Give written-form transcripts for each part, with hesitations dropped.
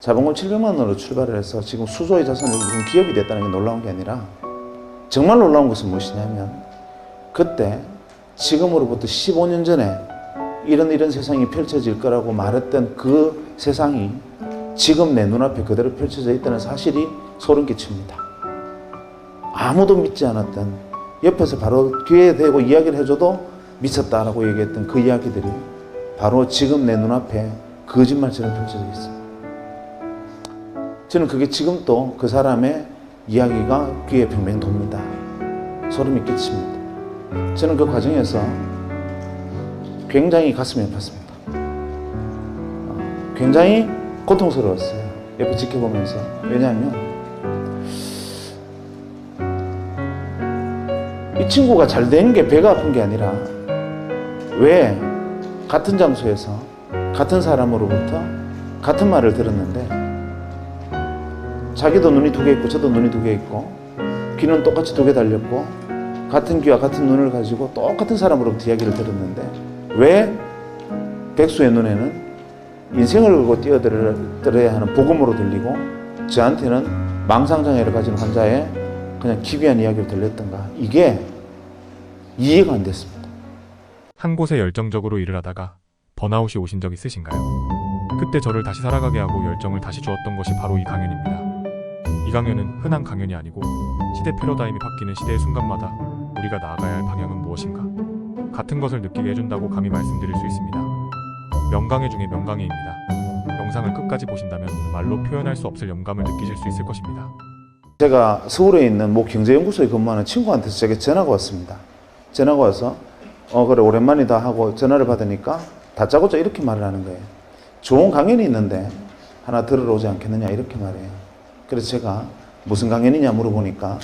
자본금 700만 원으로 출발을 해서 지금 수조의 자산을 이룬 기업이 됐다는 게 놀라운 게 아니라 정말 놀라운 것은 무엇이냐면 그때 지금으로부터 15년 전에 이런 세상이 펼쳐질 거라고 말했던 그 세상이 지금 내 눈앞에 그대로 펼쳐져 있다는 사실이 소름 끼칩니다. 아무도 믿지 않았던, 옆에서 바로 귀에 대고 이야기를 해줘도 미쳤다라고 얘기했던 그 이야기들이 바로 지금 내 눈앞에 거짓말처럼 펼쳐져 있습니다. 저는 그게 지금 또 그 사람의 이야기가 귀에 뱅뱅 돕니다. 소름이 끼칩니다. 저는 그 과정에서 굉장히 가슴이 아팠습니다. 굉장히 고통스러웠어요. 옆에 지켜보면서. 왜냐하면 이 친구가 잘 된 게 배가 아픈 게 아니라 왜 같은 장소에서 같은 사람으로부터 같은 말을 들었는데 자기도 눈이 두 개 있고 저도 눈이 두 개 있고 귀는 똑같이 두 개 달렸고 같은 귀와 같은 눈을 가지고 똑같은 사람으로부터 이야기를 들었는데 왜 백수의 눈에는 인생을 걸고 뛰어들어야 하는 복음으로 들리고 저한테는 망상장애를 가진 환자의 그냥 기괴한 이야기를 들렸던가. 이게 이해가 안 됐습니다. 한 곳에 열정적으로 일을 하다가 번아웃이 오신 적 있으신가요? 그때 저를 다시 살아가게 하고 열정을 다시 주었던 것이 바로 이 강연입니다. 이 강연은 흔한 강연이 아니고 시대 패러다임이 바뀌는 시대의 순간마다 우리가 나아가야 할 방향은 무엇인가? 같은 것을 느끼게 해준다고 감히 말씀드릴 수 있습니다. 명강의 중에 명강의입니다. 영상을 끝까지 보신다면 말로 표현할 수 없을 영감을 느끼실 수 있을 것입니다. 제가 서울에 있는 모 경제연구소에 근무하는 친구한테서 제게 전화가 왔습니다. 전화가 와서 그래 오랜만이다 하고 전화를 받으니까 다짜고짜 이렇게 말을 하는 거예요. 좋은 강연이 있는데 하나 들으러 오지 않겠느냐 이렇게 말해요. 그래서 제가 무슨 강연이냐 물어보니까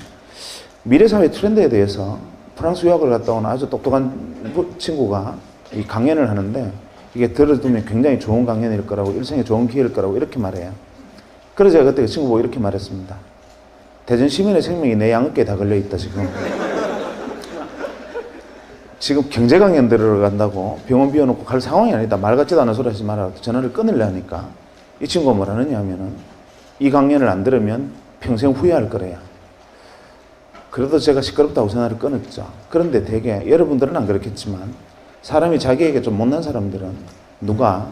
미래사회 트렌드에 대해서 프랑스 유학을 갔다 온 아주 똑똑한 친구가 이 강연을 하는데 이게 들어두면 굉장히 좋은 강연일 거라고 일생에 좋은 기회일 거라고 이렇게 말해요. 그래서 제가 그때 그 친구 보고 이렇게 말했습니다. 대전 시민의 생명이 내 양어깨에 다 걸려있다 지금. 지금 경제 강연 들어간다고 병원 비워놓고 갈 상황이 아니다. 말 같지도 않은 소리 하지 마라. 전화를 끊으려 하니까 이 친구가 뭐라느냐 하면은 이 강연을 안 들으면 평생 후회할 거래요. 그래도 제가 시끄럽다고 전화를 끊었죠. 그런데 되게 여러분들은 안 그렇겠지만 사람이 자기에게 좀 못난 사람들은 누가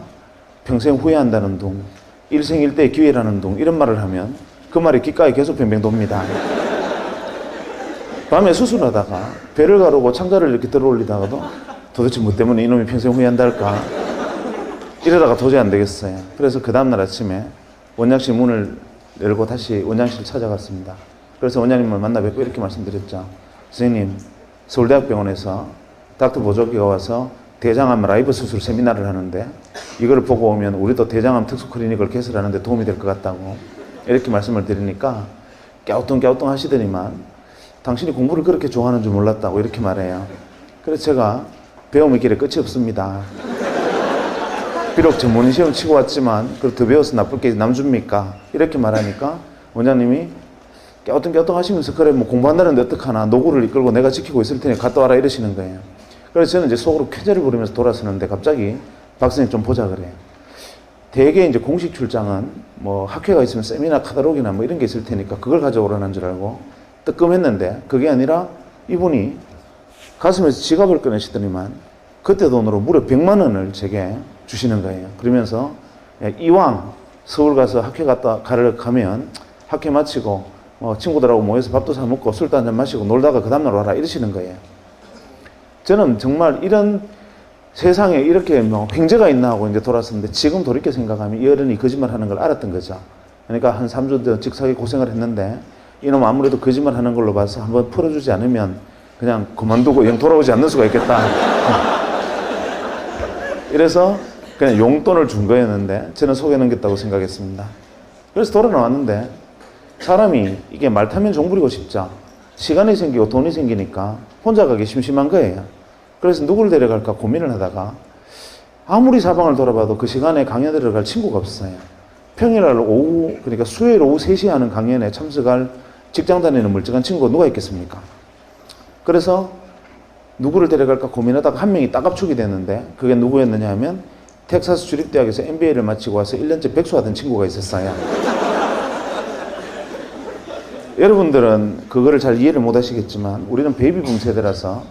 평생 후회한다는 둥, 일생일대의 기회라는 둥 이런 말을 하면 그 말이 귓가에 계속 뱅뱅 돕니다. 밤에 수술하다가 배를 가르고 창자를 이렇게 들어 올리다가도 도대체 뭐 때문에 이놈이 평생 후회한다 할까 이러다가 도저히 안 되겠어요. 그래서 그 다음날 아침에 원장실 문을 열고 다시 원장실을 찾아갔습니다. 그래서 원장님을 만나 뵙고 이렇게 말씀드렸죠. 선생님, 서울대학병원에서 닥터 보조기가 와서 대장암 라이브 수술 세미나를 하는데 이걸 보고 오면 우리도 대장암 특수클리닉을 개설하는데 도움이 될 것 같다고 이렇게 말씀을 드리니까 갸우뚱갸우뚱 하시더니만 당신이 공부를 그렇게 좋아하는 줄 몰랐다고 이렇게 말해요. 그래서 제가 배움의 길에 끝이 없습니다. 비록 전문의 시험 치고 왔지만 그걸 더 배워서 나쁠 게 남줍니까? 이렇게 말하니까 원장님이 갸우뚱갸우뚱 하시면서 그래 뭐 공부한다는데 어떡하나 노구를 이끌고 내가 지키고 있을 테니 갔다 와라 이러시는 거예요. 그래서 저는 이제 속으로 쾌재를 부르면서 돌아서는데 갑자기 박사님 좀 보자 그래요. 대개 이제 공식 출장은 뭐 학회가 있으면 세미나 카탈로그나 뭐 이런 게 있을 테니까 그걸 가져오라는 줄 알고 뜨끔했는데 그게 아니라 이분이 가슴에서 지갑을 꺼내시더니만 그때 돈으로 무려 100만 원을 제게 주시는 거예요. 그러면서 이왕 서울 가서 학회 가면 학회 마치고 친구들하고 모여서 밥도 사 먹고 술도 한잔 마시고 놀다가 그 다음날 와라 이러시는 거예요. 저는 정말 이런 세상에 이렇게 뭐 횡재가 있나 하고 이제 돌았었는데 지금 돌이켜 생각하면 이 어른이 거짓말 하는 걸 알았던 거죠. 그러니까 한 3주 더 직사게 고생을 했는데 이놈 아무래도 거짓말 하는 걸로 봐서 한번 풀어주지 않으면 그냥 그만두고 영 돌아오지 않는 수가 있겠다. 이래서 그냥 용돈을 준 거였는데 저는 속에 넘겼다고 생각했습니다. 그래서 돌아 나왔는데 사람이 이게 말 타면 종 부리고 싶죠. 시간이 생기고 돈이 생기니까 혼자 가기 심심한 거예요. 그래서 누구를 데려갈까 고민을 하다가 아무리 사방을 돌아봐도 그 시간에 강연 들어갈 친구가 없어요. 평일날 오후, 그러니까 수요일 오후 3시에 하는 강연에 참석할 직장 다니는 멀쩡한 친구가 누가 있겠습니까? 그래서 누구를 데려갈까 고민하다가 한 명이 딱 압축이 됐는데 그게 누구였느냐 하면 텍사스 주립대학에서 MBA를 마치고 와서 1년째 백수하던 친구가 있었어요. 여러분들은 그거를 잘 이해를 못 하시겠지만 우리는 베이비붐 세대라서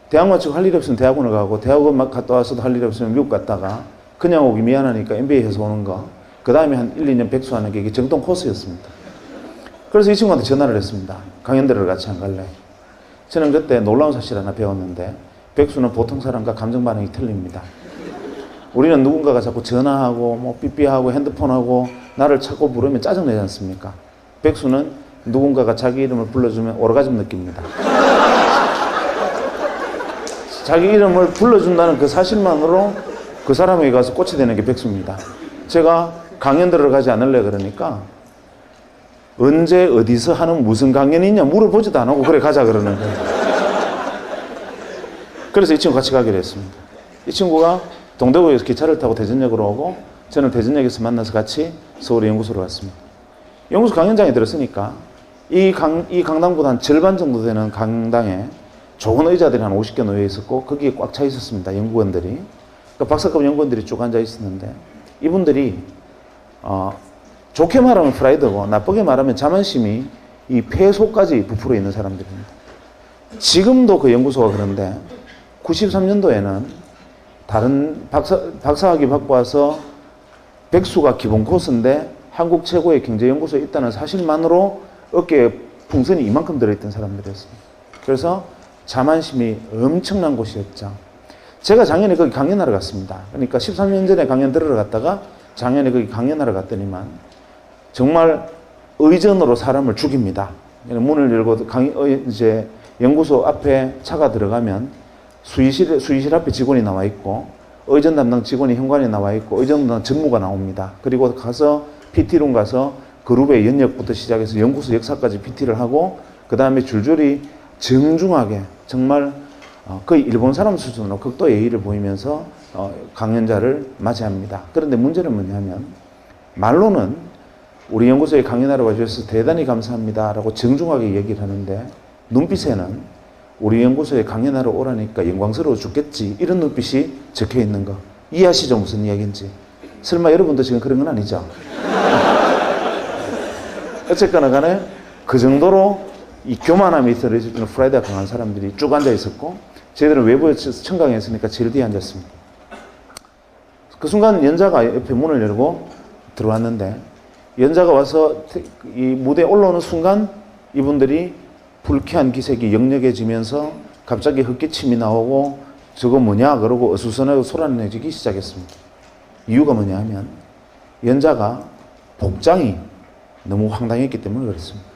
대학 마치고 할 일 없으면 대학원을 가고 대학원 막 갔다 와서도 할 일 없으면 미국 갔다가 그냥 오기 미안하니까 MBA 해서 오는 거, 그 다음에 한 1, 2년 백수하는 게 이게 정통 코스였습니다. 그래서 이 친구한테 전화를 했습니다. 강연 들으러 같이 안 갈래? 저는 그때 놀라운 사실 하나 배웠는데 백수는 보통 사람과 감정 반응이 틀립니다. 우리는 누군가가 자꾸 전화하고 뭐 삐삐하고 핸드폰하고 나를 찾고 부르면 짜증내지 않습니까? 백수는 누군가가 자기 이름을 불러주면 오르가즘 느낍니다. 자기 이름을 불러준다는 그 사실만으로 그 사람에게 가서 꽃이 되는 게 백수입니다. 제가 강연 들어가지 않을래 그러니까 언제 어디서 하는 무슨 강연이 있냐 물어보지도 안 하고 그래 가자 그러는 거예요. 그래서 이 친구 같이 가기로 했습니다. 이 친구가 동대구에서 기차를 타고 대전역으로 오고 저는 대전역에서 만나서 같이 서울의 연구소로 갔습니다. 연구소 강연장에 들었으니까 이 강당보다 한 절반 정도 되는 강당에 좋은 의자들이 한 50개 놓여 있었고 거기에 꽉 차 있었습니다. 연구원들이. 그러니까 박사급 연구원들이 쭉 앉아 있었는데 이분들이 좋게 말하면 프라이드고 나쁘게 말하면 자만심이 이 폐속까지 부풀어 있는 사람들입니다. 지금도 그 연구소가 그런데 93년도에는 다른 박사학위 받고 와서 백수가 기본 코스인데 한국 최고의 경제연구소에 있다는 사실만으로 어깨에 풍선이 이만큼 들어있던 사람들이었습니다. 그래서 자만심이 엄청난 곳이었죠. 제가 작년에 거기 강연하러 갔습니다. 그러니까 13년 전에 강연 들으러 갔다가 작년에 거기 강연하러 갔더니만 정말 의전으로 사람을 죽입니다. 문을 열고 이제 연구소 앞에 차가 들어가면 수의실 앞에 직원이 나와 있고 의전 담당 직원이 현관에 나와 있고 의전 담당 전무가 나옵니다. 그리고 가서 PT룸 가서 그룹의 연역부터 시작해서 연구소 역사까지 PT를 하고 그 다음에 줄줄이 정중하게 정말 거의 일본 사람 수준으로 극도 예의를 보이면서 강연자를 맞이합니다. 그런데 문제는 뭐냐면 말로는 우리 연구소에 강연하러 와주셔서 대단히 감사합니다 라고 정중하게 얘기를 하는데 눈빛에는 우리 연구소에 강연하러 오라니까 영광스러워 죽겠지 이런 눈빛이 적혀 있는 거 이해하시죠? 무슨 이야기인지. 설마 여러분도 지금 그런 건 아니죠? 어쨌거나 간에 그 정도로 이 교만함이 들어있을 때는 프라이드가 강한 사람들이 쭉 앉아 있었고 저희들은 외부에서 청강에 있으니까 제일 뒤에 앉았습니다. 그 순간 연자가 옆에 문을 열고 들어왔는데 연자가 와서 이 무대에 올라오는 순간 이분들이 불쾌한 기색이 역력해지면서 갑자기 헛기침이 나오고 저거 뭐냐 그러고 어수선하고 소란내지기 시작했습니다. 이유가 뭐냐 하면 연자가 복장이 너무 황당했기 때문에 그렇습니다.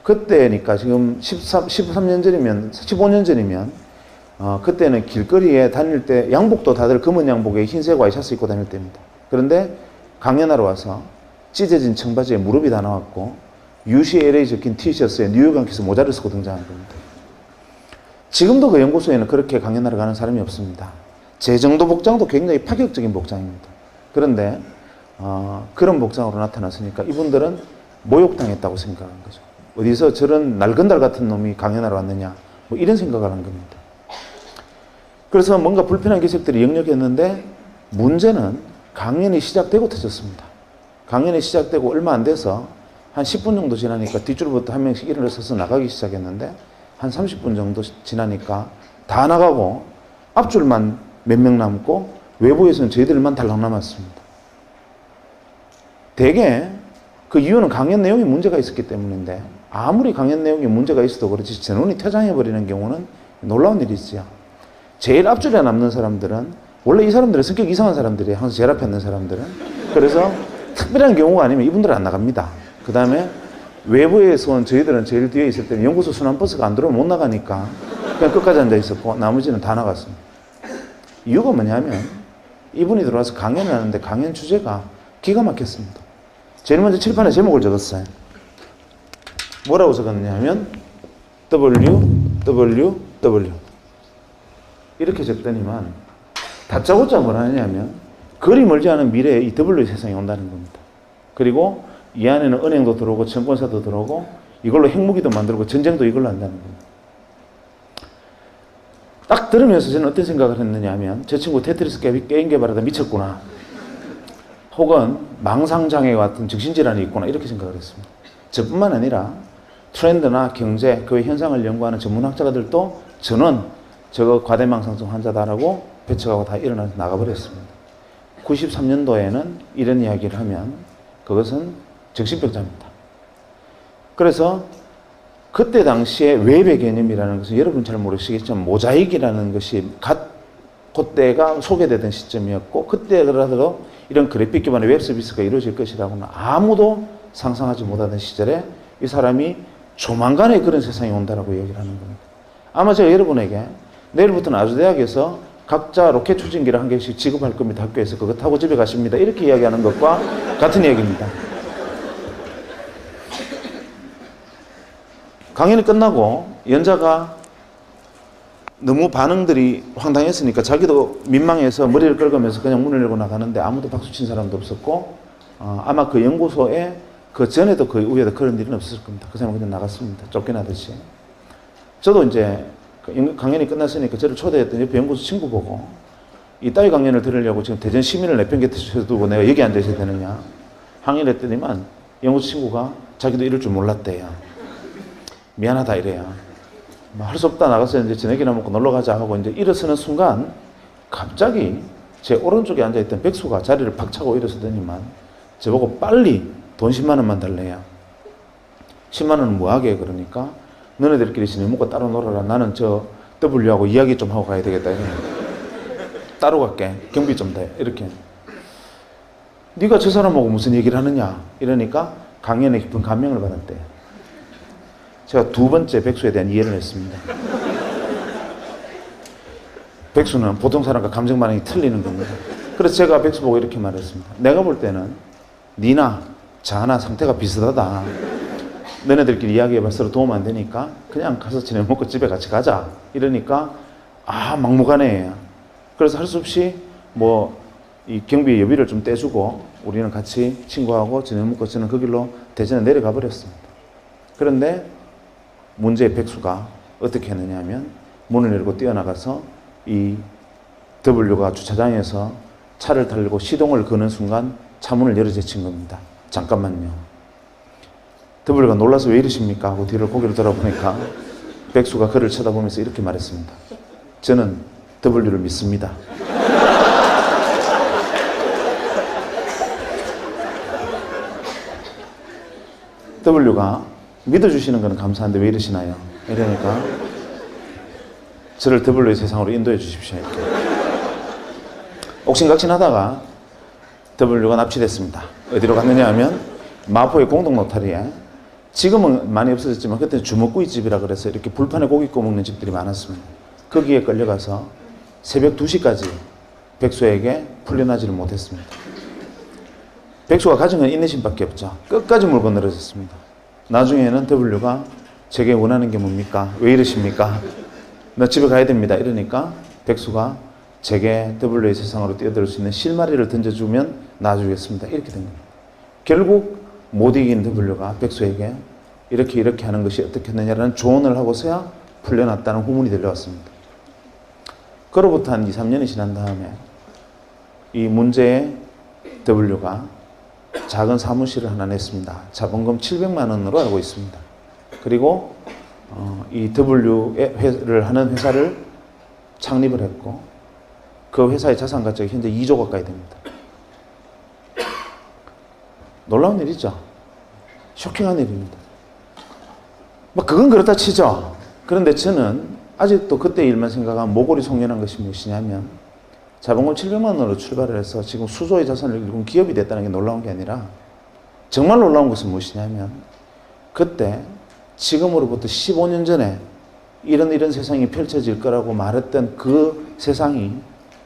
그때니까 지금 13년 전이면 15년 전이면 그때는 길거리에 다닐 때 양복도 다들 검은 양복에 흰색 와이셔츠 입고 다닐 때입니다. 그런데 강연하러 와서 찢어진 청바지에 무릎이 다 나왔고 UCLA 적힌 티셔츠에 뉴욕 양키스 모자를 쓰고 등장한 겁니다. 지금도 그 연구소에는 그렇게 강연하러 가는 사람이 없습니다. 제 정도 복장도 굉장히 파격적인 복장입니다. 그런데 그런 복장으로 나타났으니까 이분들은 모욕당했다고 생각한 거죠. 어디서 저런 날건달 같은 놈이 강연하러 왔느냐 뭐 이런 생각을 한 겁니다. 그래서 뭔가 불편한 기색들이 역력했는데 문제는 강연이 시작되고 터졌습니다. 강연이 시작되고 얼마 안 돼서 한 10분 정도 지나니까 뒷줄부터 한 명씩 일어서서 나가기 시작했는데 한 30분 정도 지나니까 다 나가고 앞줄만 몇 명 남고 외부에서는 저희들만 달랑 남았습니다. 대개 그 이유는 강연 내용에 문제가 있었기 때문인데 아무리 강연 내용에 문제가 있어도 그렇지 전원이 퇴장해버리는 경우는 놀라운 일이지요. 제일 앞줄에 남는 사람들은 원래 이 사람들은 성격이 이상한 사람들이에요. 항상 제일 앞에 있는 사람들은. 그래서 특별한 경우가 아니면 이분들은 안 나갑니다. 그 다음에 외부에서 온 저희들은 제일 뒤에 있을 때는 연구소 순환버스가 안 들어오면 못 나가니까 그냥 끝까지 앉아 있었고 나머지는 다 나갔습니다. 이유가 뭐냐면 이분이 들어와서 강연을 하는데 강연 주제가 기가 막혔습니다. 제일 먼저 칠판에 제목을 적었어요. 뭐라고 적었느냐 하면 WWW 이렇게 적더니만 다짜고짜 뭐라 하냐면 그리 멀지 않은 미래에 이 W 세상이 온다는 겁니다. 그리고 이 안에는 은행도 들어오고 증권사도 들어오고 이걸로 핵무기도 만들고 전쟁도 이걸로 한다는 겁니다. 딱 들으면서 저는 어떤 생각을 했느냐 하면 저 친구 테트리스 게임 개발하다 미쳤구나. 혹은 망상장애 같은 정신질환이 있구나. 이렇게 생각을 했습니다. 저뿐만 아니라 트렌드나 경제, 그 현상을 연구하는 전문학자들도 저는 저거 과대망상증 환자다라고 배척하고 다 일어나서 나가버렸습니다. 93년도에는 이런 이야기를 하면 그것은 정신병자입니다. 그래서 그때 당시에 외배 개념이라는 것은 여러분 잘 모르시겠지만 모자익이라는 것이 그때가 소개되던 시점이었고 그때라도 이런 그래픽 기반의 웹 서비스가 이루어질 것이라고는 아무도 상상하지 못하던 시절에 이 사람이 조만간에 그런 세상이 온다라고 얘기를 하는 겁니다. 아마 제가 여러분에게 내일부터는 아주대학에서 각자 로켓 추진기를 한 개씩 지급할 겁니다. 학교에서 그거 타고 집에 가십니다. 이렇게 이야기하는 것과 같은 얘기입니다. 강연이 끝나고 연자가 너무 반응들이 황당했으니까 자기도 민망해서 머리를 긁으면서 그냥 문을 열고 나가는데 아무도 박수 친 사람도 없었고 아마 그 연구소에 그 전에도 그 위에도 그런 일은 없었을 겁니다. 그 사람은 그냥 나갔습니다. 쫓겨나듯이. 저도 이제 강연이 끝났으니까 저를 초대했던 옆에 연구소 친구 보고 이따위 강연을 들으려고 지금 대전 시민을 내팽개쳐 두고 내가 여기 앉아 있어야 되느냐 항의를 했더니만 연구소 친구가 자기도 이럴 줄 몰랐대요. 미안하다 이래요. 할 수 없다 나가서 이제 저녁이나 먹고 놀러 가자 하고 이제 일어서는 순간 갑자기 제 오른쪽에 앉아있던 백수가 자리를 팍 차고 일어서더니만 저보고 빨리 돈 10만 원만 달래요. 10만 원은 뭐하게 그러니까 너네들끼리 저녁 먹고 따로 놀아라. 나는 저 W하고 이야기 좀 하고 가야 되겠다. 따로 갈게. 경비 좀 돼. 이렇게. 네가 저 사람하고 무슨 얘기를 하느냐 이러니까 강연에 깊은 감명을 받았대요. 제가 두 번째 백수에 대한 이해를 했습니다. 백수는 보통 사람과 감정 반응이 틀리는 겁니다. 그래서 제가 백수 보고 이렇게 말했습니다. 내가 볼 때는 니나 자나 상태가 비슷하다. 너네들끼리 이야기해봐 서로 도움 안 되니까 그냥 가서 저녁 먹고 집에 같이 가자. 이러니까 막무가내예요. 그래서 할 수 없이 이 경비 여비를 좀 떼주고 우리는 같이 친구하고 저녁 먹고 저는 그 길로 대전에 내려가 버렸습니다. 그런데 문제의 백수가 어떻게 했느냐 하면 문을 열고 뛰어나가서 이 W가 주차장에서 차를 달고 시동을 거는 순간 차문을 열어 제친 겁니다. 잠깐만요. W가 놀라서 왜 이러십니까? 하고 뒤를 고개를 돌아보니까 백수가 그를 쳐다보면서 이렇게 말했습니다. 저는 W를 믿습니다. W가 믿어주시는 건 감사한데 왜 이러시나요? 이러니까 저를 W의 세상으로 인도해 주십시오. 이렇게. 옥신각신하다가 W가 납치됐습니다. 어디로 갔느냐 하면 마포의 공동 노타리에 지금은 많이 없어졌지만 그때는 주먹구이집이라 그래서 이렇게 불판에 고기 구워 먹는 집들이 많았습니다. 거기에 끌려가서 새벽 2시까지 백수에게 풀려나지를 못했습니다. 백수가 가진 건 인내심밖에 없죠. 끝까지 물고 늘어졌습니다. 나중에는 W가 제게 원하는 게 뭡니까? 왜 이러십니까? 나 집에 가야 됩니다. 이러니까 백수가 제게 W의 세상으로 뛰어들 수 있는 실마리를 던져주면 놔주겠습니다. 이렇게 된 겁니다. 결국 못 이긴 W가 백수에게 이렇게 하는 것이 어떻겠느냐라는 조언을 하고서야 풀려났다는 후문이 들려왔습니다. 그로부터 한 2, 3년이 지난 다음에 이 문제의 W가 작은 사무실을 하나 냈습니다. 자본금 700만 원으로 알고 있습니다. 그리고 이 W를 하는 회사를 창립을 했고 그 회사의 자산 가치가 현재 2조 가까이 됩니다. 놀라운 일이죠. 쇼킹한 일입니다. 그건 그렇다 치죠. 그런데 저는 아직도 그때 일만 생각하면 모골이 송연한 것이 무엇이냐면 자본금 700만 원으로 출발을 해서 지금 수조의 자산을 일군 기업이 됐다는 게 놀라운 게 아니라 정말 놀라운 것은 무엇이냐면 그때 지금으로부터 15년 전에 이런 세상이 펼쳐질 거라고 말했던 그 세상이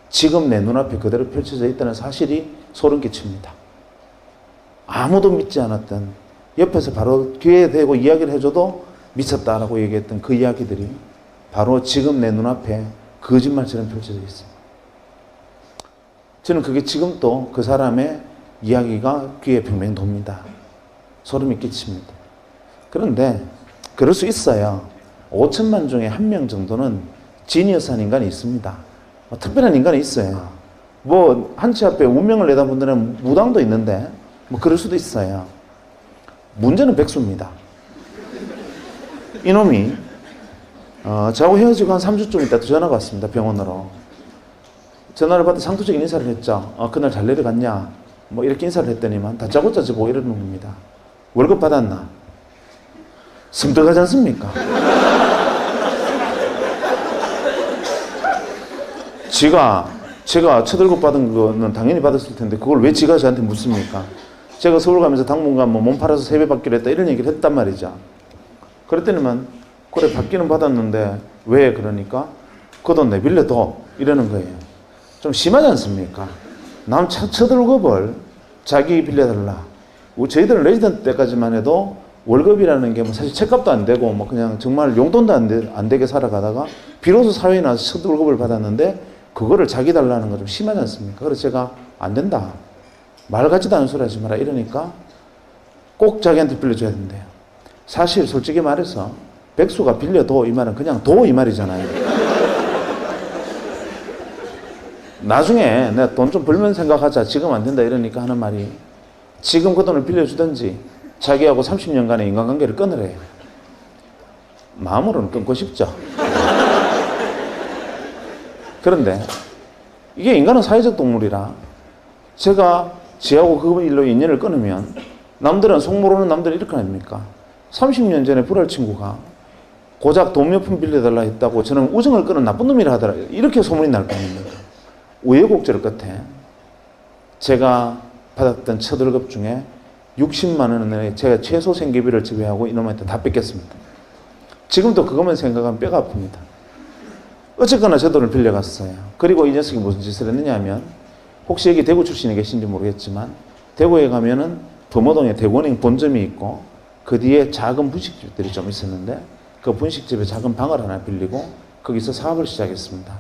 지금 내 눈앞에 그대로 펼쳐져 있다는 사실이 소름 끼칩니다. 아무도 믿지 않았던 옆에서 바로 귀에 대고 이야기를 해줘도 미쳤다라고 얘기했던 그 이야기들이 바로 지금 내 눈앞에 거짓말처럼 펼쳐져 있습니다. 저는 그게 지금도 그 사람의 이야기가 귀에 뱅뱅 돕니다. 소름이 끼칩니다. 그런데 그럴 수 있어요. 5천만 중에 1명 정도는 지니어스한 인간이 있습니다. 특별한 인간이 있어요. 뭐 한치 앞에 운명을 내다본 데는 무당도 있는데 뭐 그럴 수도 있어요. 문제는 백수입니다. 이놈이 저하고 헤어지고 한 3주쯤 있다 전화가 왔습니다. 병원으로. 전화를 받아 상투적인 인사를 했죠. 그날 잘 내려갔냐? 뭐 이렇게 인사를 했더니만 다짜고짜 보고 이러는 겁니다. 월급 받았나? 섬뜩하지 않습니까? 제가 첫 월급 받은 거는 당연히 받았을 텐데 그걸 왜 지가 저한테 묻습니까? 제가 서울 가면서 당분간 뭐 몸 팔아서 세배 받기로 했다 이런 얘기를 했단 말이죠. 그랬더니만 그래 받기는 받았는데 왜 그러니까 그 돈 내 빌려둬 이러는 거예요. 좀 심하지 않습니까? 남 첫 월급을 자기 빌려달라. 저희들은 레지던트 때까지만 해도 월급이라는 게 뭐 사실 책값도 안 되고 뭐 그냥 정말 용돈도 안 되게 살아가다가 비로소 사회에 나와서 첫 월급을 받았는데 그거를 자기 달라는 거 좀 심하지 않습니까? 그래서 제가 안 된다. 말 같지도 않은 소리 하지 마라 이러니까 꼭 자기한테 빌려줘야 된대요. 사실 솔직히 말해서 백수가 빌려도 이 말은 그냥 도 이 말이잖아요. 나중에 내가 돈 좀 벌면 생각하자. 지금 안 된다 이러니까 하는 말이 지금 그 돈을 빌려주든지 자기하고 30년간의 인간관계를 끊으래요. 마음으로는 끊고 싶죠. 그런데 이게 인간은 사회적 동물이라 제가 지하고 그 일로 인연을 끊으면 남들은 속 모르는 남들은 이렇게 합니까? 30년 전에 불알 친구가 고작 돈 몇 푼 빌려달라 했다고 저는 우정을 끊은 나쁜 놈이라 하더라. 이렇게 소문이 날 거 아닙니까? 우여곡절 끝에 제가 받았던 첫 월급 중에 60만 원을 제가 최소 생계비를 지배하고 이놈한테 다 뺏겼습니다. 지금도 그것만 생각하면 뼈가 아픕니다. 어쨌거나 제 돈을 빌려갔어요. 그리고 이 녀석이 무슨 짓을 했느냐 하면 혹시 여기 대구 출신이 계신지 모르겠지만 대구에 가면은 범어동에 대구은행 본점이 있고 그 뒤에 작은 분식집들이 좀 있었는데 그 분식집에 작은 방을 하나 빌리고 거기서 사업을 시작했습니다.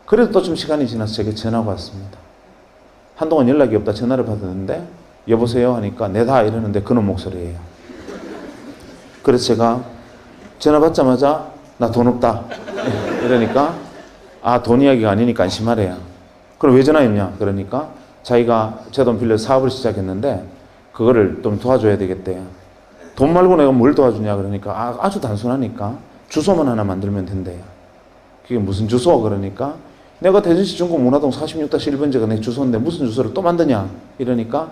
그래도 또 좀 시간이 지나서 제게 전화가 왔습니다. 한동안 연락이 없다 전화를 받았는데 여보세요 하니까 내다 이러는데 그놈 목소리예요. 그래서 제가 전화 받자마자 나 돈 없다 이러니까 돈 이야기가 아니니까 안심하래요. 그럼 왜 전화했냐 그러니까 자기가 제 돈 빌려 사업을 시작했는데 그거를 좀 도와줘야 되겠대요. 돈 말고 내가 뭘 도와주냐 그러니까 아주 단순하니까 주소만 하나 만들면 된대요. 그게 무슨 주소 그러니까 내가 대전시 중구 문화동 46-1번지가 내 주소인데 무슨 주소를 또 만드냐 이러니까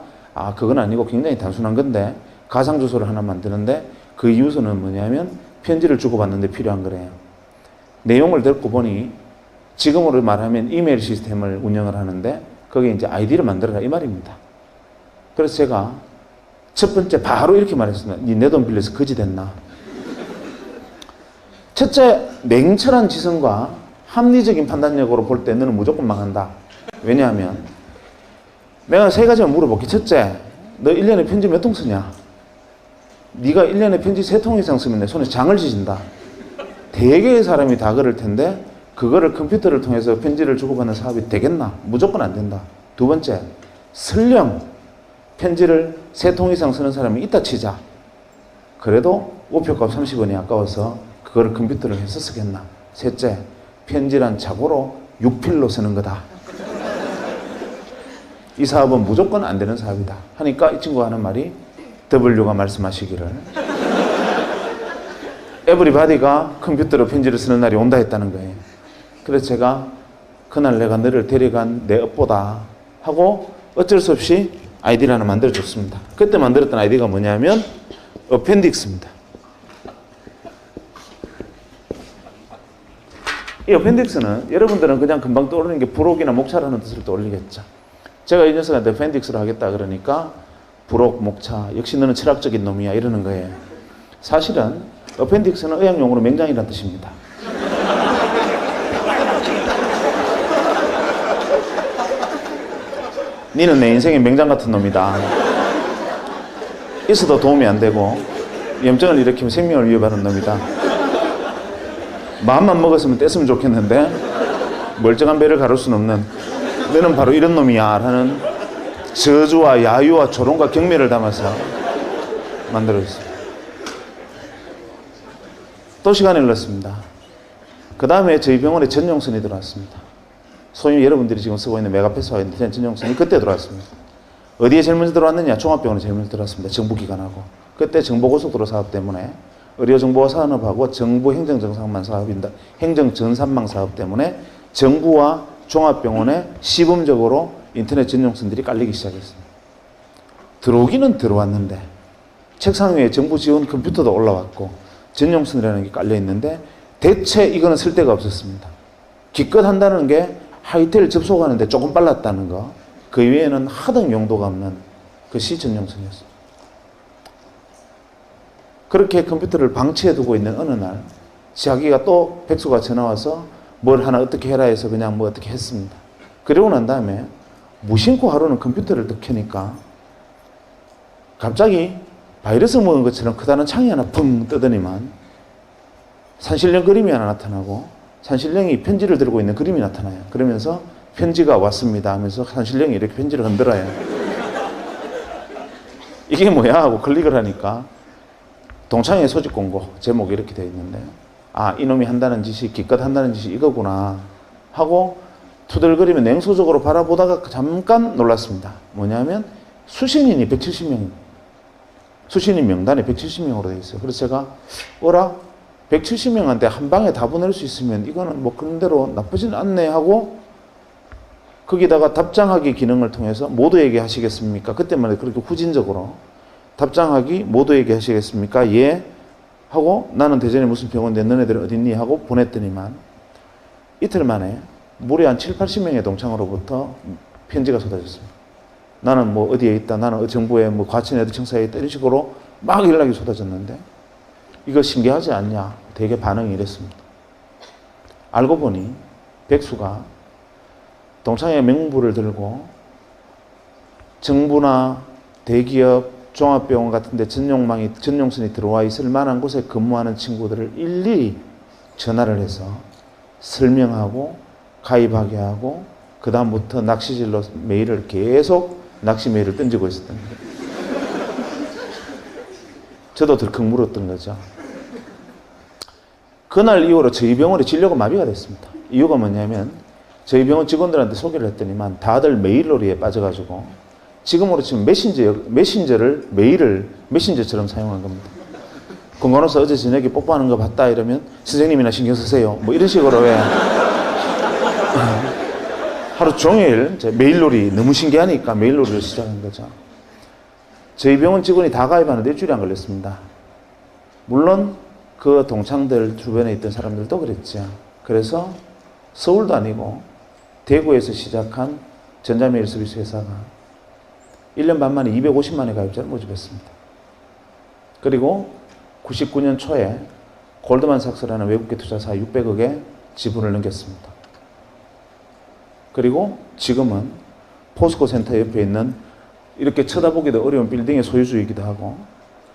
그건 아니고 굉장히 단순한 건데 가상 주소를 하나 만드는데 그 이유서는 뭐냐면 편지를 주고받는데 필요한 거래요. 내용을 듣고 보니 지금으로 말하면 이메일 시스템을 운영을 하는데 거기에 이제 아이디를 만들어라 이 말입니다. 그래서 제가 첫 번째 바로 이렇게 말했습니다. 니 내 돈 빌려서 거지 됐나? 첫째, 냉철한 지성과 합리적인 판단력으로 볼 때 너는 무조건 망한다. 왜냐하면 내가 세 가지만 물어볼게. 첫째, 너 1년에 편지 몇 통 쓰냐? 네가 1년에 편지 3통 이상 쓰면 내 손에 장을 지진다. 대개의 사람이 다 그럴 텐데 그거를 컴퓨터를 통해서 편지를 주고받는 사업이 되겠나? 무조건 안 된다. 두 번째, 설령 편지를 3통 이상 쓰는 사람이 있다 치자. 그래도 우표값 30원이 아까워서 그거를 컴퓨터를 해서 쓰겠나? 셋째, 편지란 자고로 6필로 쓰는 거다. 이 사업은 무조건 안 되는 사업이다. 하니까 이 친구가 하는 말이 W가 말씀하시기를 에브리바디가 컴퓨터로 편지를 쓰는 날이 온다 했다는 거예요. 그래서 제가 그날 내가 너를 데려간 내 업보다 하고 어쩔 수 없이 아이디를 하나 만들어줬습니다. 그때 만들었던 아이디가 뭐냐면 어펜딕스입니다. 이 어펜딕스는 여러분들은 그냥 금방 떠오르는 게 부록이나 목차라는 뜻을 떠올리겠죠. 제가 이 녀석한테 어펜딕스를 하겠다 그러니까 부록, 목차, 역시 너는 철학적인 놈이야 이러는 거예요. 사실은 어펜딕스는 의학용어로 맹장이라는 뜻입니다. 니는 내 인생의 맹장 같은 놈이다. 있어도 도움이 안 되고 염증을 일으키면 생명을 위협하는 놈이다. 마음만 먹었으면 뗐으면 좋겠는데 멀쩡한 배를 가를 수는 없는 너는 바로 이런 놈이야 라는 저주와 야유와 조롱과 경멸을 담아서 만들어졌습니다. 또 시간이 흘렀습니다. 그 다음에 저희 병원에 전용선이 들어왔습니다. 소위 여러분들이 지금 쓰고 있는 메가패스와 인터넷 전용선이 그때 들어왔습니다. 어디에 제일 먼저 들어왔느냐? 종합병원에 제일 먼저 들어왔습니다. 정부기관하고. 그때 정보고속도로 사업 때문에 의료정보 산업하고 정부 행정정상망 사업인다. 행정전산망 사업 때문에 정부와 종합병원에 시범적으로 인터넷 전용선들이 깔리기 시작했습니다. 들어오기는 들어왔는데 책상 위에 정부 지원 컴퓨터도 올라왔고 전용선이라는 게 깔려 있는데 대체 이거는 쓸 데가 없었습니다. 기껏 한다는 게 하이텔 접속하는데 조금 빨랐다는 거. 그 외에는 하등 용도가 없는 그 시전용선이었습니다. 그렇게 컴퓨터를 방치해두고 있는 어느 날 자기가 또 백수가 전화와서 뭘 하나 어떻게 해라 해서 그냥 뭐 어떻게 했습니다. 그러고 난 다음에 무심코 하루는 컴퓨터를 딱 켜니까 갑자기 바이러스 먹은 것처럼 크다는 창이 하나 붕 뜨더니만 산신령 그림이 하나 나타나고 산신령이 편지를 들고 있는 그림이 나타나요. 그러면서 편지가 왔습니다 하면서 산신령이 이렇게 편지를 흔들어요. 이게 뭐야 하고 클릭을 하니까 동창회 소집 공고 제목이 이렇게 되어 있는데 아 이놈이 한다는 짓이 기껏 한다는 짓이 이거구나 하고 투덜거리며 냉소적으로 바라보다가 잠깐 놀랐습니다. 뭐냐면 수신인이 170명입니다. 수신인 명단에 170명으로 되어 있어요. 그래서 제가 어라 170명한테 한 방에 다 보낼 수 있으면 이거는 뭐 그런 대로 나쁘진 않네 하고 거기다가 답장하기 기능을 통해서 모두에게 하시겠습니까? 그때만 해도 그렇게 후진적으로 답장하기 모두에게 하시겠습니까? 예 하고 나는 대전에 무슨 병원인데 너네들은 어딨니? 하고 보냈더니만 이틀 만에 무려 한 7, 80명의 동창으로부터 편지가 쏟아졌습니다. 나는 뭐 어디에 있다, 나는 정부에 뭐 과천 어디 청사에 있다 이런 식으로 막 연락이 쏟아졌는데 이거 신기하지 않냐? 되게 반응이 이랬습니다. 알고 보니 백수가 동창회 명부를 들고 정부나 대기업, 종합병원 같은 데 전용선이 들어와 있을 만한 곳에 근무하는 친구들을 일일이 전화를 해서 설명하고 가입하게 하고 그 다음부터 낚시질로 메일을 계속 낚시 메일을 던지고 있었던 거예요. 저도 덜컥 물었던 거죠. 그날 이후로 저희 병원의 진료가 마비가 됐습니다. 이유가 뭐냐면 저희 병원 직원들한테 소개를 했더니만 다들 메일놀이에 빠져가지고 지금으로 치면 메신저를 메일을 메신저처럼 사용한 겁니다. 건강원서 어제 저녁에 뽀뽀하는 거 봤다 이러면 선생님이나 신경 쓰세요. 뭐 이런 식으로 왜 하루 종일 메일놀이 너무 신기하니까 메일놀이를 시작한 거죠. 저희 병원 직원이 다 가입하는데 일주일이 안 걸렸습니다. 물론 그 동창들 주변에 있던 사람들도 그랬죠. 그래서 서울도 아니고 대구에서 시작한 전자메일 서비스 회사가 1년 반 만에 250만의 가입자를 모집했습니다. 그리고 99년 초에 골드만삭스라는 외국계 투자사 600억의 지분을 넘겼습니다. 그리고 지금은 포스코 센터 옆에 있는 이렇게 쳐다보기도 어려운 빌딩의 소유주이기도 하고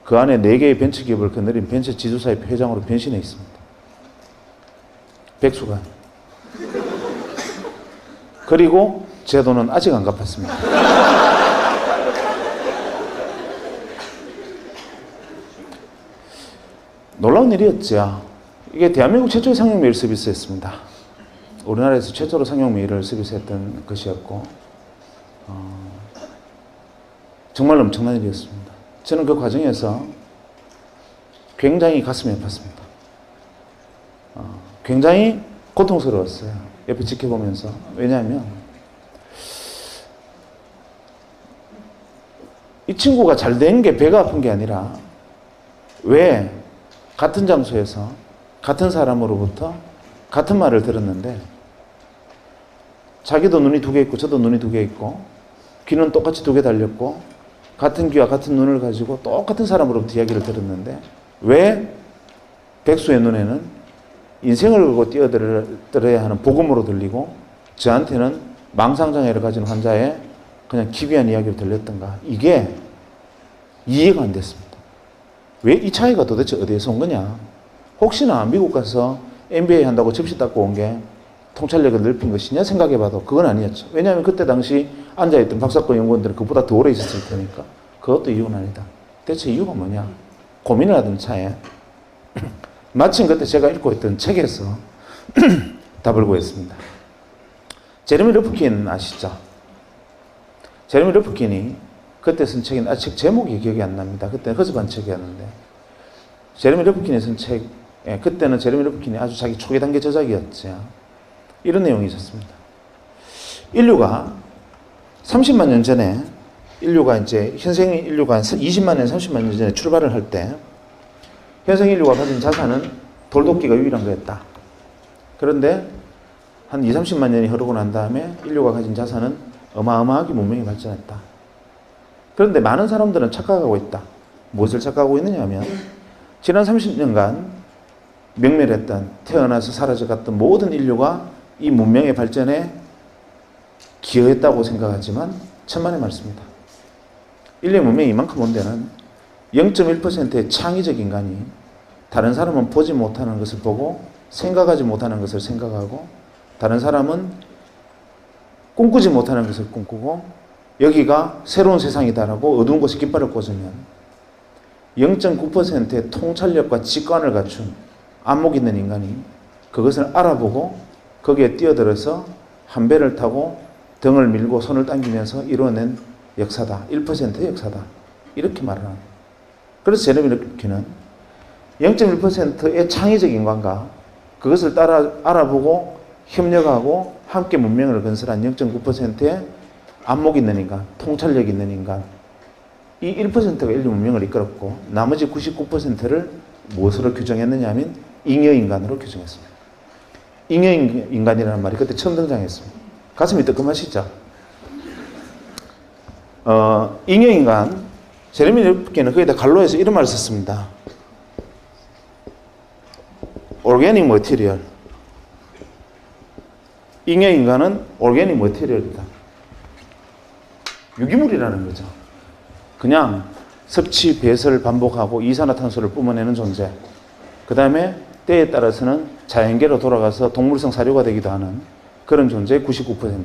그 안에 4개의 벤처기업을 거느린 벤처 지주사의 회장으로 변신해 있습니다. 백수가. 그리고 제 돈은 아직 안 갚았습니다. 놀라운 일이었죠. 이게 대한민국 최초의 상용 메일 서비스였습니다. 우리나라에서 최초로 상용 메일을 서비스했던 것이었고 정말 엄청난 일이었습니다. 저는 그 과정에서 굉장히 가슴이 아팠습니다. 굉장히 고통스러웠어요. 옆에 지켜보면서. 왜냐하면 이 친구가 잘 된 게 배가 아픈 게 아니라 왜 같은 장소에서 같은 사람으로부터 같은 말을 들었는데 자기도 눈이 2개 있고 저도 눈이 2개 있고 귀는 똑같이 2개 달렸고 같은 귀와 같은 눈을 가지고 똑같은 사람으로부터 이야기를 들었는데 왜 백수의 눈에는 인생을 걸고 뛰어들어야 하는 복음으로 들리고 저한테는 망상장애를 가진 환자의 그냥 기괴한 이야기를 들렸던가. 이게 이해가 안 됐습니다. 왜 이 차이가 도대체 어디에서 온 거냐. 혹시나 미국 가서 MBA 한다고 접시 닦고 온 게 통찰력을 넓힌 것이냐 생각해봐도 그건 아니었죠. 왜냐하면 그때 당시 앉아있던 박사과 연구원들은 그보다 더 오래 있었을 테니까. 그것도 이유는 아니다. 대체 이유가 뭐냐. 고민을 하던 차에 마침 그때 제가 읽고 있던 책에서 답을 구했습니다. 제레미 르프킨 아시죠? 제레미 르프킨이 그때 쓴 책이 아직 제목이 기억이 안 납니다. 그때 허접한 책이었는데 제레미 르프킨이 쓴 책, 그때는 제레미 르프킨이 아주 자기 초기 단계 저작이었죠. 이런 내용이 있었습니다. 인류가 30만 년 전에 현생 인류가 20만 년, 30만 년 전에 출발을 할 때 현생 인류가 가진 자산은 돌도끼가 유일한 거였다. 그런데 한 2, 30만 년이 흐르고 난 다음에 인류가 가진 자산은 어마어마하게 문명이 발전했다. 그런데 많은 사람들은 착각하고 있다. 무엇을 착각하고 있느냐 하면 지난 30년간 명멸했던, 태어나서 사라져갔던 모든 인류가 이 문명의 발전에 기여했다고 생각하지만 천만의 말씀이다. 인류의 문명이 이만큼 온 데는 0.1%의 창의적 인간이 다른 사람은 보지 못하는 것을 보고 생각하지 못하는 것을 생각하고 다른 사람은 꿈꾸지 못하는 것을 꿈꾸고 여기가 새로운 세상이다라고 어두운 곳에 깃발을 꽂으면 0.9%의 통찰력과 직관을 갖춘 안목 있는 인간이 그것을 알아보고 거기에 뛰어들어서 한 배를 타고 등을 밀고 손을 당기면서 이루어낸 역사다. 1%의 역사다. 이렇게 말을 합니다. 그래서 제레미 르프킨은 0.1%의 창의적 인간과 그것을 따라 알아보고 협력하고 함께 문명을 건설한 0.9%의 안목 있는 인간, 통찰력 있는 인간, 이 1%가 인류 문명을 이끌었고 나머지 99%를 무엇으로 규정했느냐 하면 잉여인간으로 규정했습니다. 잉여인간이라는 말이 그때 처음 등장했습니다. 가슴이 뜨끔하시죠? 잉여인간, 제레미 르프킨은 거기다 갈로에서 이런 말을 썼습니다. Organic material. 잉여인간은 organic material이다. 유기물이라는 거죠. 그냥 섭취, 배설 반복하고 이산화탄소를 뿜어내는 존재. 그 다음에 때에 따라서는 자연계로 돌아가서 동물성 사료가 되기도 하는 그런 존재의 99%.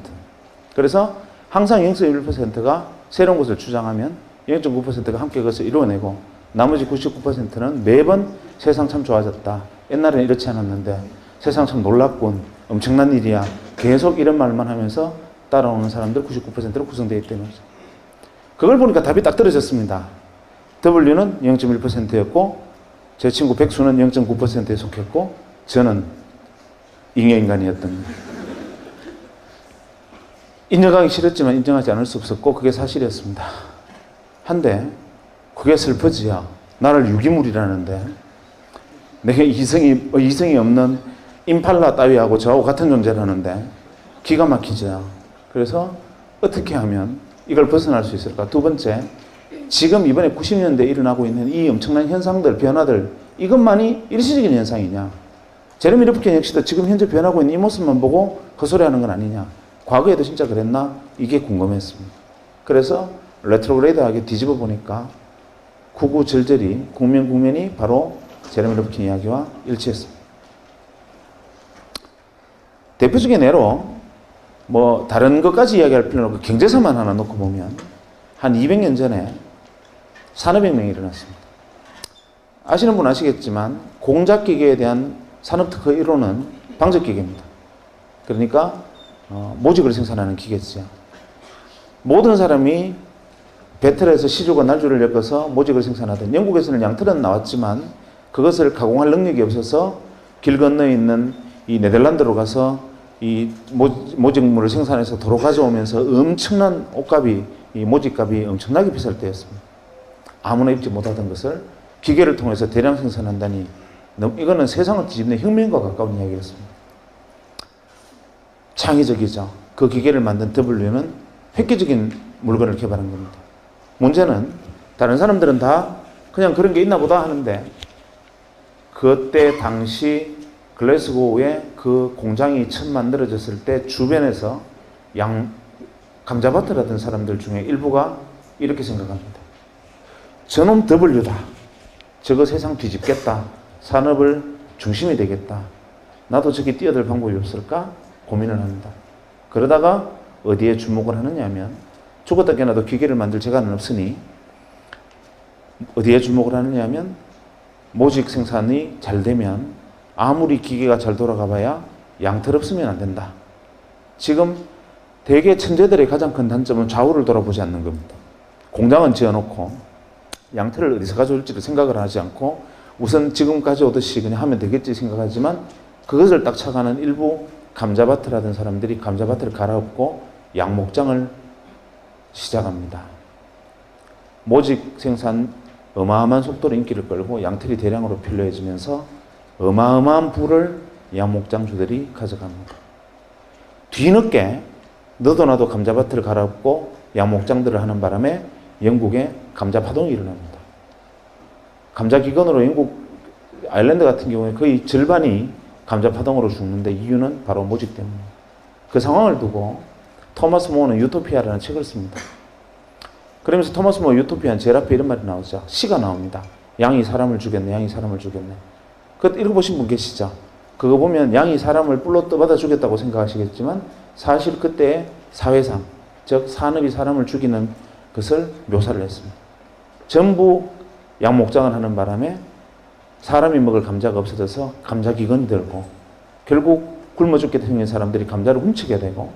그래서 항상 0.1%가 새로운 것을 주장하면 0.9%가 함께 그것을 이루어내고 나머지 99%는 매번 세상 참 좋아졌다. 옛날에는 이렇지 않았는데 세상 참 놀랍군. 엄청난 일이야. 계속 이런 말만 하면서 따라오는 사람들 99%로 구성되어 있다는 거죠. 그걸 보니까 답이 딱 떨어졌습니다. W는 0.1%였고 제 친구 백수는 0.9%에 속했고 저는 잉여인간이었던 거예요. 인정하기 싫었지만 인정하지 않을 수 없었고 그게 사실이었습니다. 한데 그게 슬퍼지야. 나를 유기물이라는데 내가 이성이 없는 임팔라 따위하고 저하고 같은 존재라는데 기가 막히죠. 그래서 어떻게 하면 이걸 벗어날 수 있을까? 두 번째, 지금 이번에 90년대에 일어나고 있는 이 엄청난 현상들, 변화들, 이것만이 일시적인 현상이냐? 제레미 르프킨 역시도 지금 현재 변하고 있는 이 모습만 보고 헛소리하는 건 아니냐? 과거에도 진짜 그랬나? 이게 궁금했습니다. 그래서 레트로그레이드하게 뒤집어 보니까 구구절절이 국면이 바로 제레미 르프킨 이야기와 일치했습니다. 대표적인 예로 뭐 다른 것까지 이야기할 필요는 없고 경제사만 하나 놓고 보면 한 200년 전에 산업혁명이 일어났습니다. 아시는 분 아시겠지만 공작기계에 대한 산업특허 1호는 방적기계입니다. 그러니까 모직을 생산하는 기계죠. 모든 사람이 배틀에서 시주가 날줄을 엮어서 모직을 생산하던 영국에서는 양털은 나왔지만 그것을 가공할 능력이 없어서 길 건너에 있는 이 네덜란드로 가서 이 모직물을 생산해서 도로 가져오면서 엄청난 옷값이, 이 모직값이 엄청나게 비쌀 때였습니다. 아무나 입지 못하던 것을 기계를 통해서 대량 생산한다니 이거는 세상을 뒤집는 혁명과 가까운 이야기였습니다. 창의적이죠. 그 기계를 만든 W는 획기적인 물건을 개발한 겁니다. 문제는 다른 사람들은 다 그냥 그런 게 있나 보다 하는데 그때 당시 글래스고에 그 공장이 처음 만들어졌을 때 주변에서 감자밭을 하던 사람들 중에 일부가 이렇게 생각합니다. 저놈 W다. 저거 세상 뒤집겠다. 산업을 중심이 되겠다. 나도 저기 뛰어들 방법이 없을까? 고민을 합니다. 그러다가 어디에 주목을 하느냐 하면 죽었다 깨나도 기계를 만들 재간은 없으니 어디에 주목을 하느냐 하면 모직 생산이 잘 되면 아무리 기계가 잘 돌아가 봐야 양털없으면 안 된다. 지금 대개 천재들의 가장 큰 단점은 좌우를 돌아보지 않는 겁니다. 공장은 지어놓고 양털을 어디서 가져올지를 생각을 하지 않고 우선 지금까지 오듯이 그냥 하면 되겠지 생각하지만 그것을 딱 착안한 일부 감자밭을 하던 사람들이 감자밭을 갈아엎고 양목장을 시작합니다. 모직 생산 어마어마한 속도로 인기를 끌고 양털이 대량으로 필요해지면서 어마어마한 부를 양목장주들이 가져갑니다. 뒤늦게 너도 나도 감자밭을 갈아엎고 양목장들을 하는 바람에 영국에 감자파동이 일어납니다. 감자기근으로 영국 아일랜드 같은 경우에 거의 절반이 감자파동으로 죽는데 이유는 바로 모직 때문입니다. 그 상황을 두고 토마스 모어는 유토피아라는 책을 씁니다. 그러면서 토마스 모어 유토피아는 제일 앞에 이런 말이 나오죠. 시가 나옵니다. 양이 사람을 죽였네, 양이 사람을 죽였네. 그 읽어보신 분 계시죠? 그거 보면 양이 사람을 뿔로 떠받아 죽였다고 생각하시겠지만 사실 그때의 사회상, 즉 산업이 사람을 죽이는 것을 묘사를 했습니다. 전부 양목장을 하는 바람에 사람이 먹을 감자가 없어져서 감자기근이 들고 결국 굶어 죽게 생긴 사람들이 감자를 훔치게 되고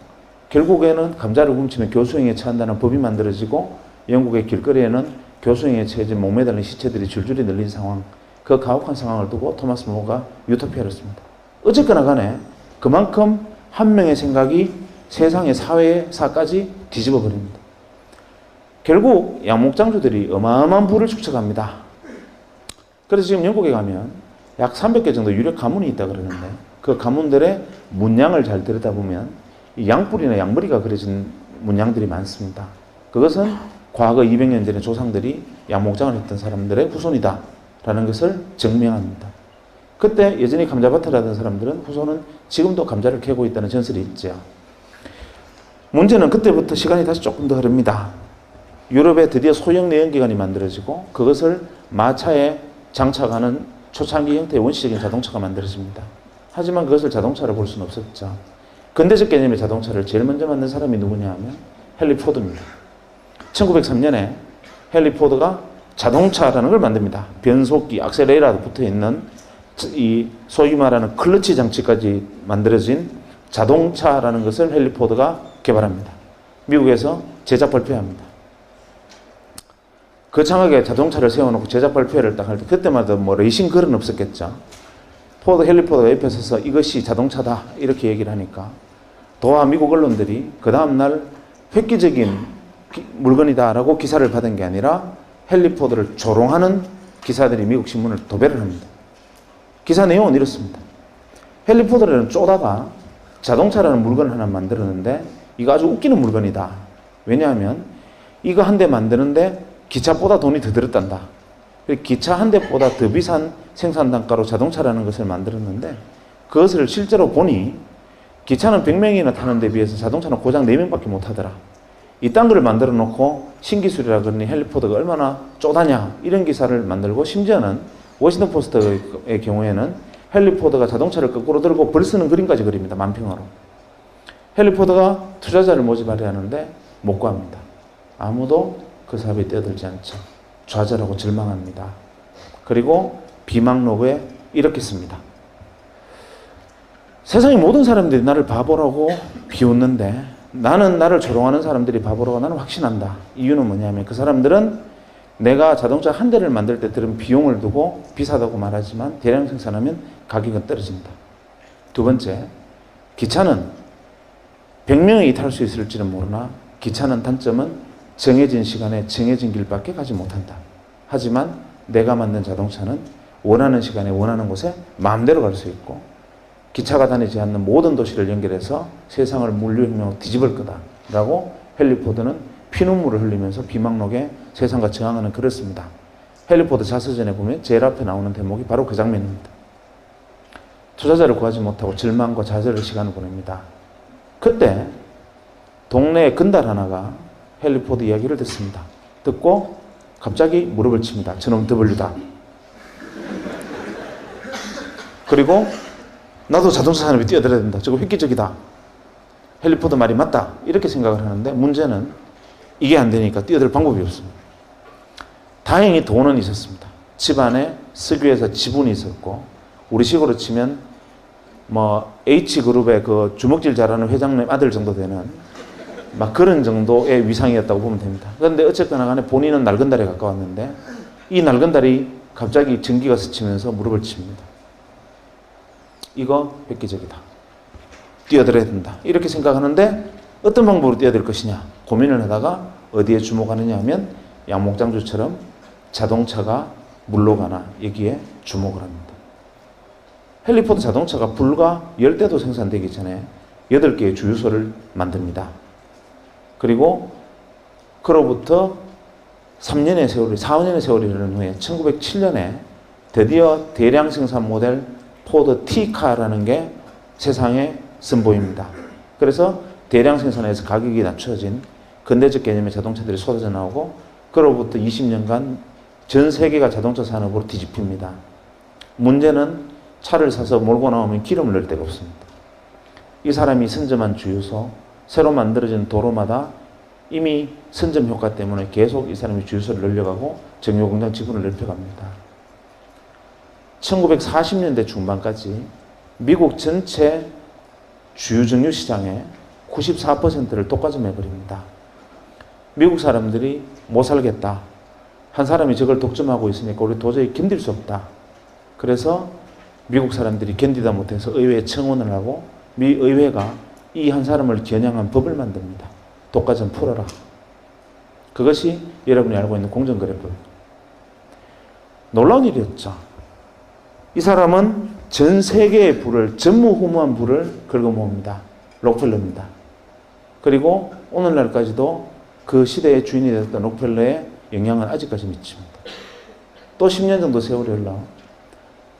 결국에는 감자를 훔치면 교수형에 처한다는 법이 만들어지고 영국의 길거리에는 교수형에 처해진 목매달린 시체들이 줄줄이 늘린 상황, 그 가혹한 상황을 두고 토마스 모어가 유토피아를 씁니다. 어쨌거나 간에 그만큼 한 명의 생각이 세상의 사회사까지 뒤집어 버립니다. 결국 양목장주들이 어마어마한 부를 축적합니다. 그래서 지금 영국에 가면 약 300개 정도 유력 가문이 있다 그러는데 그 가문들의 문양을 잘 들여다보면 이 양뿔이나 양머리가 그려진 문양들이 많습니다. 그것은 과거 200년 전에 조상들이 양목장을 했던 사람들의 후손이다 라는 것을 증명합니다. 그때 여전히 감자밭을 하던 사람들은 후손은 지금도 감자를 캐고 있다는 전설이 있죠. 문제는 그때부터 시간이 다시 조금 더 흐릅니다. 유럽에 드디어 소형 내연기관이 만들어지고 그것을 마차에 장착하는 초창기 형태의 원시적인 자동차가 만들어집니다. 하지만 그것을 자동차로 볼 수는 없었죠. 근대적 개념의 자동차를 제일 먼저 만든 사람이 누구냐 하면 헨리 포드입니다. 1903년에 헨리 포드가 자동차라는 걸 만듭니다. 변속기, 악셀레이터도 붙어있는 이 소위 말하는 클러치 장치까지 만들어진 자동차라는 것을 헨리 포드가 개발합니다. 미국에서 제작 발표합니다. 거창하게 자동차를 세워놓고 제작 발표를 딱 할 때 그때마다 뭐 레이싱 글은 없었겠죠. 헨리 포드가 옆에 서서 이것이 자동차다 이렇게 얘기를 하니까 도하 미국 언론들이 그 다음날 획기적인 물건이다라고 기사를 받은 게 아니라 헨리 포드를 조롱하는 기사들이 미국 신문을 도배를 합니다. 기사 내용은 이렇습니다. 헨리 포드는 쪼다가 자동차라는 물건을 하나 만들었는데 이거 아주 웃기는 물건이다. 왜냐하면 이거 한 대 만드는데 기차보다 돈이 더 들었단다. 기차 한 대보다 더 비싼 생산 단가로 자동차라는 것을 만들었는데 그것을 실제로 보니 기차는 100명이나 타는 데 비해서 자동차는 고작 4명밖에 못 하더라. 이딴 걸 만들어 놓고 신기술이라 그러니 헨리 포드가 얼마나 쪼다냐 이런 기사를 만들고 심지어는 워싱턴 포스트의 경우에는 헨리 포드가 자동차를 거꾸로 들고 벌 쓰는 그림까지 그립니다. 만평으로. 헨리 포드가 투자자를 모집하려 하는데 못 구합니다. 아무도 그 사업에 뛰어들지 않죠. 좌절하고 절망합니다. 그리고 비망록에 이렇게 씁니다. 세상의 모든 사람들이 나를 바보라고 비웃는데 나는 나를 조롱하는 사람들이 바보라고 나는 확신한다. 이유는 뭐냐면 그 사람들은 내가 자동차 한 대를 만들 때 들은 비용을 두고 비싸다고 말하지만 대량 생산하면 가격은 떨어진다. 두 번째, 기차는 100명이 탈 수 있을지는 모르나 기차는 단점은 정해진 시간에 정해진 길밖에 가지 못한다. 하지만 내가 만든 자동차는 원하는 시간에 원하는 곳에 마음대로 갈 수 있고 기차가 다니지 않는 모든 도시를 연결해서 세상을 물류혁명으로 뒤집을 거다라고 헨리 포드는 피눈물을 흘리면서 비망록에 세상과 저항하는 글을 씁니다. 헨리 포드 자서전에 보면 제일 앞에 나오는 대목이 바로 그 장면입니다. 투자자를 구하지 못하고 절망과 좌절의 시간을 보냅니다. 그때 동네에 건달 하나가 헨리 포드 이야기를 듣습니다. 듣고 갑자기 무릎을 칩니다. 저놈 더블유다. 그리고 나도 자동차 산업에 뛰어들어야 된다. 저거 획기적이다. 헨리 포드 말이 맞다. 이렇게 생각을 하는데 문제는 이게 안 되니까 뛰어들 방법이 없습니다. 다행히 돈은 있었습니다. 집안에 석유회사 지분이 있었고 우리식으로 치면 뭐 H그룹의 그 주먹질 잘하는 회장님 아들 정도 되는 막 그런 정도의 위상이었다고 보면 됩니다. 그런데 어쨌거나 간에 본인은 낡은 달에 가까웠는데 이 낡은 달이 갑자기 전기가 스치면서 무릎을 칩니다. 이거 획기적이다. 뛰어들어야 된다. 이렇게 생각하는데 어떤 방법으로 뛰어들 것이냐 고민을 하다가 어디에 주목하느냐 하면 양목장주처럼 자동차가 물로 가나 여기에 주목을 합니다. 헬리포드 자동차가 불과 10대도 생산되기 전에 8개의 주유소를 만듭니다. 그리고 그로부터 3년의 세월이, 4, 5년의 세월이 흐른 후에 1907년에 드디어 대량 생산 모델 포드 T카라는 게 세상에 선보입니다. 그래서 대량 생산에서 가격이 낮춰진 근대적 개념의 자동차들이 쏟아져 나오고 그로부터 20년간 전 세계가 자동차 산업으로 뒤집힙니다. 문제는 차를 사서 몰고 나오면 기름을 넣을 데가 없습니다. 이 사람이 선점한 주유소, 새로 만들어진 도로마다 이미 선점 효과 때문에 계속 이 사람이 주유소를 늘려가고 정유공장 지분을 넓혀갑니다. 1940년대 중반까지 미국 전체 주유정유 시장의 94%를 독과점해버립니다. 미국 사람들이 못 살겠다. 한 사람이 저걸 독점하고 있으니까 우리 도저히 견딜 수 없다. 그래서 미국 사람들이 견디다 못해서 의회에 청원을 하고 미 의회가 이 한 사람을 겨냥한 법을 만듭니다. 독과점 풀어라. 그것이 여러분이 알고 있는 공정거래법. 놀라운 일이었죠. 이 사람은 전 세계의 부를, 전무후무한 부를 긁어모읍니다. 록펠러입니다. 그리고 오늘날까지도 그 시대의 주인이 되었던 록펠러의 영향은 아직까지 미칩니다. 또 10년 정도 세월이 흘러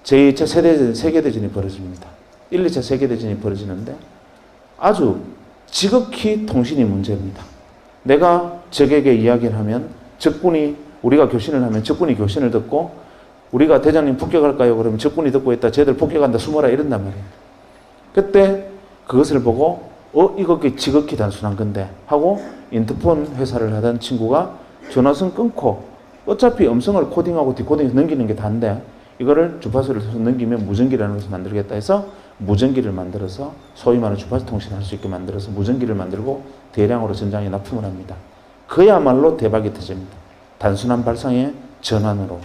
제2차 세계대전이 벌어집니다. 1, 2차 세계대전이 벌어지는데 아주 지극히 통신이 문제입니다. 내가 적에게 이야기를 하면 적군이, 우리가 교신을 하면 적군이 교신을 듣고 우리가 대장님 폭격할까요? 그러면 적군이 듣고 있다. 쟤들 폭격한다. 숨어라. 이런단 말이에요. 그때 그것을 보고 이거 지극히 단순한 건데 하고 인터폰 회사를 하던 친구가 전화선 끊고 어차피 음성을 코딩하고 디코딩해서 넘기는 게 다인데 이거를 주파수를 써서 넘기면 무전기라는 것을 만들겠다 해서 무전기를 만들어서 소위 말하는 주파수 통신할 수 있게 만들어서 무전기를 만들고 대량으로 전장에 납품을 합니다. 그야말로 대박이 터집니다. 단순한 발상의 전환으로.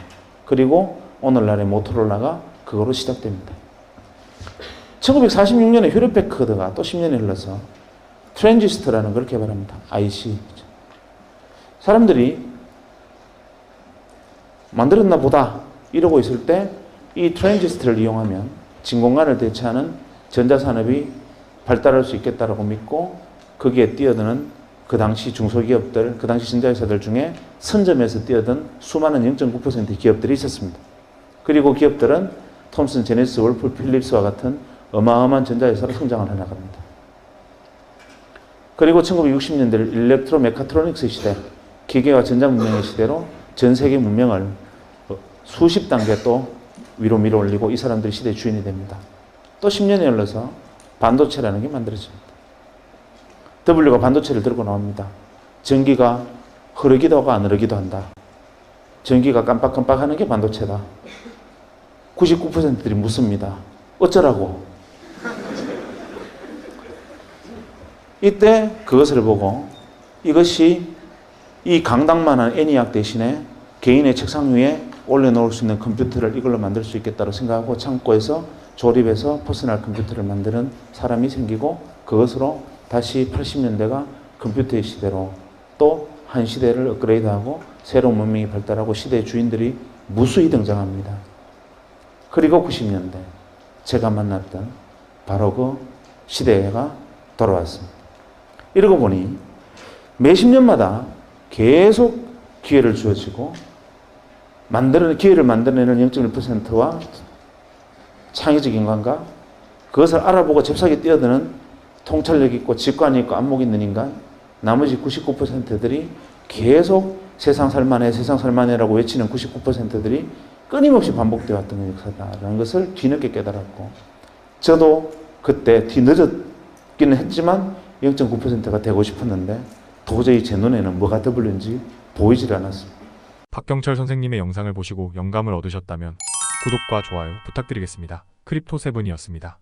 그리고 오늘날의 모토로라가 그거로 시작됩니다. 1946년에 휴렛 패커드가 또 10년이 흘러서 트랜지스터라는 걸 개발합니다. IC. 사람들이 만들었나 보다 이러고 있을 때 이 트랜지스터를 이용하면 진공관을 대체하는 전자산업이 발달할 수 있겠다라고 믿고 거기에 뛰어드는 그 당시 중소기업들, 그 당시 전자회사들 중에 선점에서 뛰어든 수많은 0.9%의 기업들이 있었습니다. 그리고 기업들은 톰슨, 제네시스, 월풀, 필립스와 같은 어마어마한 전자회사로 성장을 해나갑니다. 그리고 1960년대 일렉트로 메카트로닉스 시대, 기계와 전자문명의 시대로 전 세계 문명을 수십 단계 또 위로 밀어 올리고 이 사람들이 시대의 주인이 됩니다. 또 10년이 흘러서 반도체라는 게 만들어집니다. W가 반도체를 들고 나옵니다. 전기가 흐르기도 하고 안 흐르기도 한다. 전기가 깜빡깜빡하는 게 반도체다. 99%들이 묻습니다. 어쩌라고? 이때 그것을 보고 이것이 이 강당만한 애니악 대신에 개인의 책상 위에 올려놓을 수 있는 컴퓨터를 이걸로 만들 수 있겠다고 생각하고 창고에서 조립해서 퍼스널 컴퓨터를 만드는 사람이 생기고 그것으로 다시 80년대가 컴퓨터의 시대로 또 한 시대를 업그레이드하고 새로운 문명이 발달하고 시대의 주인들이 무수히 등장합니다. 그리고 90년대 제가 만났던 바로 그 시대가 돌아왔습니다. 이러고 보니 매 10년마다 계속 기회를 주어지고 기회를 만들어내는 0.1%와 창의적인 감각, 그것을 알아보고 잽싸게 뛰어드는 통찰력 있고 직관이 있고 안목 있는 인간, 나머지 99%들이 계속 세상 살만해라고 외치는 99%들이 끊임없이 반복되어 왔던 역사다라는 것을 뒤늦게 깨달았고, 저도 그때 뒤늦었기는 했지만 0.9%가 되고 싶었는데 도저히 제 눈에는 뭐가 더블인지 보이질 않았습니다. 박경철 선생님의 영상을 보시고 영감을 얻으셨다면 구독과 좋아요 부탁드리겠습니다. 크립토7이었습니다.